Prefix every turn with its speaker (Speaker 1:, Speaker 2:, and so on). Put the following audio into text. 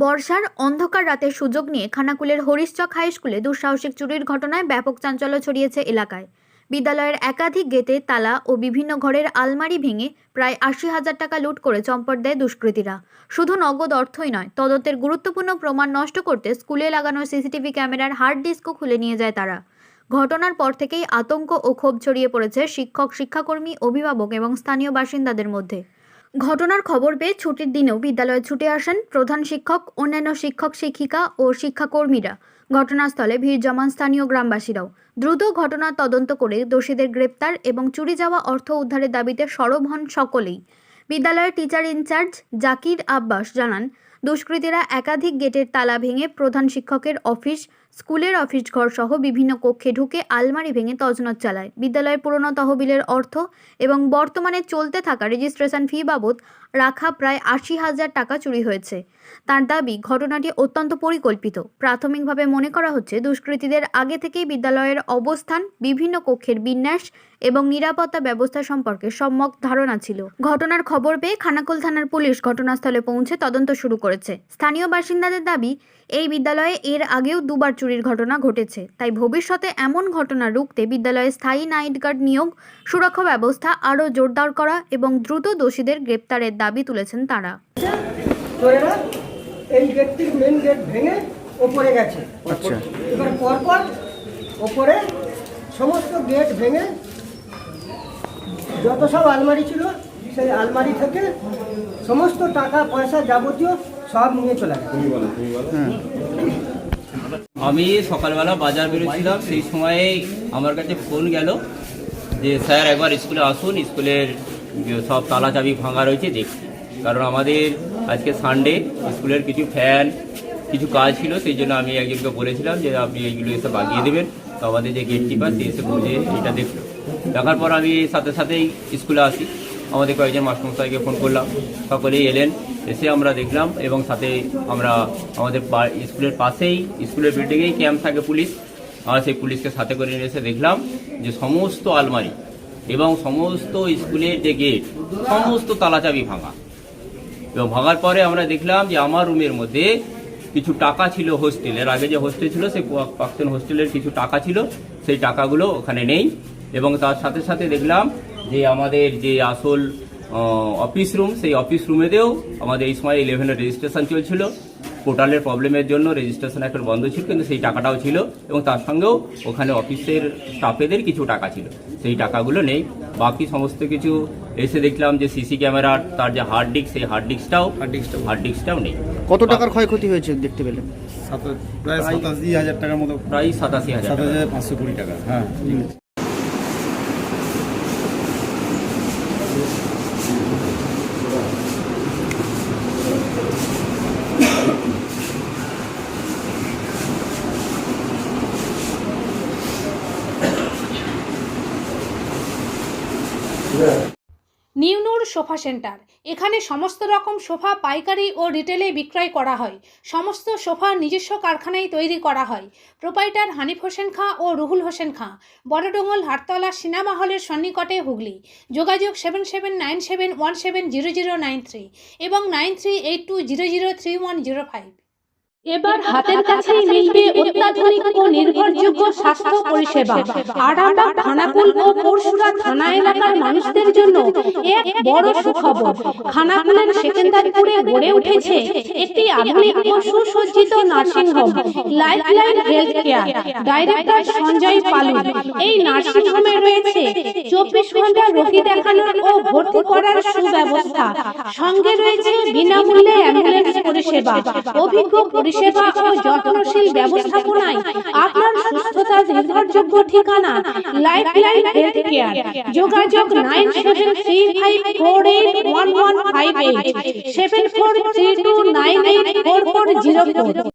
Speaker 1: বর্ষার অন্ধকার রাতের সুযোগ নিয়ে খানাকুলের হরিশচক হাই স্কুলে দুঃসাহসিক চুরির ঘটনায় ব্যাপক চাঞ্চল্য ছড়িয়েছে এলাকায়। বিদ্যালয়ের একাধিক গেটে তালা ও বিভিন্ন ঘরের আলমারি ভেঙে প্রায় ৮০,০০০ টাকা লুট করে চম্পট দেয় দুষ্কৃতীরা। শুধু নগদ অর্থই নয়, তদন্তের গুরুত্বপূর্ণ প্রমাণ নষ্ট করতে স্কুলে লাগানো সিসিটিভি ক্যামেরার হার্ড ডিস্কও খুলে নিয়ে যায় তারা। ঘটনার পর থেকেই আতঙ্ক ও ক্ষোভ ছড়িয়ে পড়েছে শিক্ষক, শিক্ষাকর্মী, অভিভাবক এবং স্থানীয় বাসিন্দাদের মধ্যে। ঘটনার খবর পেয়ে ছুটির দিনেও বিদ্যালয়ে ছুটে আসেন প্রধান শিক্ষক, অন্যান্য শিক্ষক, শিক্ষিকা ও শিক্ষাকর্মীরা। ঘটনাস্থলে ভিড় জমান স্থানীয় গ্রামবাসীরাও। দ্রুত ঘটনার তদন্ত করে দোষীদের গ্রেপ্তার এবং চুরি যাওয়া অর্থ উদ্ধারের দাবিতে সরব হন সকলেই। বিদ্যালয়ের টিচার ইনচার্জ জাকির আব্বাস জানান, দুষ্কৃতীরা একাধিক গেটের তালা ভেঙে প্রধান শিক্ষকের অফিস, স্কুলের অফিস ঘর সহ বিভিন্ন কক্ষে ঢুকে আলমারি ভেঙে তছনছ চালায়। বিদ্যালয়ের পুরনো তহবিলের অর্থ এবং বর্তমানে চলতে থাকা রেজিস্ট্রেশন ফি বাবদ রাখা প্রায় ৮০,০০০ টাকা চুরি হয়েছে। তার দাবি, ঘটনাটি অত্যন্ত পরিকল্পিত। প্রাথমিকভাবে মনে করা হচ্ছে দুষ্কৃতীদের আগে থেকেই বিদ্যালয়ের অবস্থান, বিভিন্ন কক্ষের বিন্যাস এবং নিরাপত্তা ব্যবস্থা সম্পর্কে সম্যক ধারণা ছিল। ঘটনার খবর পেয়ে খানাকুল থানার পুলিশ ঘটনাস্থলে পৌঁছে তদন্ত শুরু করেছে। স্থানীয় বাসিন্দাদের দাবি, এই বিদ্যালয়ে এর আগেও দুবার চুরির ঘটনা ঘটেছে। তাই ভবিষ্যতে এমন ঘটনা রুখতে বিদ্যালয়ে স্থায়ী নাইট গার্ড নিয়োগ, সুরক্ষা ব্যবস্থা আরও জোরদার করা এবং দ্রুত দোষীদের গ্রেপ্তারের দাবি তুলেছেন তারা।
Speaker 2: এই গেটটির মেন গেট ভেঙে ওপরে গেছে। এবার পরপর ওপরে সমস্ত গেট ভেঙে যত সব আলমারি ছিল সেই আলমারি থেকে সমস্ত টাকা পয়সা যাবতীয় সব নিয়ে চলে গেছে।
Speaker 3: আমি সকালবেলা বাজার বেরোচ্ছিলাম, সেই সময়ে আমার কাছে ফোন গেল যে স্যার একবার স্কুলে আসুন, স্কুলের সব তালা চাবি ভাঙা রয়েছে দেখছি। কারণ আমাদের আজকে সানডে, স্কুলের কিছু ফ্যান, কিছু কাজ ছিল, সেই জন্য আমি একজনকে বলেছিলাম যে আপনি এইগুলো এসে বাগিয়ে দেবেন। তো আমাদের যে গেট কিপার সে এসে বুঝে এটা দেখলো। দেখার পর আমি সাথে সাথেই স্কুলে আসি, আমাদের কয়েকজন মাস্টারমশাইকে ফোন করলাম, সকলেই এলেন। এসে আমরা দেখলাম এবং সাথে আমরা আমাদের স্কুলের পাশেই, স্কুলের বিল্ডিংয়েই ক্যাম্প থাকে পুলিশ, আর সেই পুলিশকে সাথে করে নিয়ে এসে দেখলাম যে সমস্ত আলমারি এবং সমস্ত স্কুলের যে গেট, সমস্ত তালাচাবি ভাঙা। এবং ভাঙার পরে আমরা দেখলাম যে আমার রুমের মধ্যে কিছু টাকা ছিল, হোস্টেলের আগে যে হোস্টেল ছিল সেই প্রাক্তন হোস্টেলের কিছু টাকা ছিল, সেই টাকাগুলো ওখানে নেই। এবং তার সাথে সাথে দেখলাম যে আমাদের যে আসল অফিস রুম, সেই অফিস রুমেতেও আমাদের এই সময় 11-এর রেজিস্ট্রেশন চলছিল। পোর্টালের প্রবলেমের জন্য রেজিস্ট্রেশন এখন বন্ধ ছিল, কিন্তু সেই টাকাটাও ছিল। এবং তার সঙ্গেও ওখানে অফিসের স্টাফেদের কিছু টাকা ছিল, সেই টাকাগুলো নেই। বাকি সমস্ত কিছু এসে দেখলাম যে সিসি ক্যামেরার তার যে হার্ড ডিস্ক, সেই হার্ড ডিস্কটাও নেই।
Speaker 4: কত টাকার ক্ষয়ক্ষতি হয়েছে দেখতে পেলেন?
Speaker 5: প্রায় 87,000 টাকার মতো,
Speaker 3: প্রায় 87,000,
Speaker 5: 7,520 টাকা। হ্যাঁ।
Speaker 6: নিউ নূর সোফা সেন্টার, এখানে সমস্ত রকম সোফা পাইকারি ও রিটেলে বিক্রয় করা হয়। সমস্ত সোফা নিজস্ব কারখানায় তৈরি করা হয়। প্রোপাইটার হানিফ হোসেন খাঁ ও রুহুল হোসেন খাঁ, বড়ডোঙ্গল, হাটতলা, সিনেমা হলের সন্নিকটে, হুগলি। যোগাযোগ 7797170093 এবং 9382003105। এবার হাতের কাছেই মিলবে অত্যাধুনিক ও নির্ভরযোগ্য স্বাস্থ্য পরিষেবা। আরামবাগ, খানাকুল ও পরশুরা থানা এলাকার মানুষদের জন্য এক বড় সুখবর। খানাকুলের সেকেন্দারপুরে গড়ে উঠেছে একটি আধুনিক ও সুসজ্জিত nursing home, Lifeline Health Care. Director Sanjay Palu. এই নার্সিংহোমে রয়েছে 24 ঘন্টা রোগী দেখানোর ও ভর্তি করার সুব্যবস্থা। সঙ্গে রয়েছে বিনামূল্যে অ্যাম্বুলেন্স পরিষেবা। অভিজ্ঞ পরিষেবা ও যত্নশীল ব্যবস্থাপনায় আপনার সুস্থতার নির্ভরযোগ্য ঠিকানা লাইফলাইন হেলথ কেয়ার। যোগাযোগ 9735481158, 7432984404।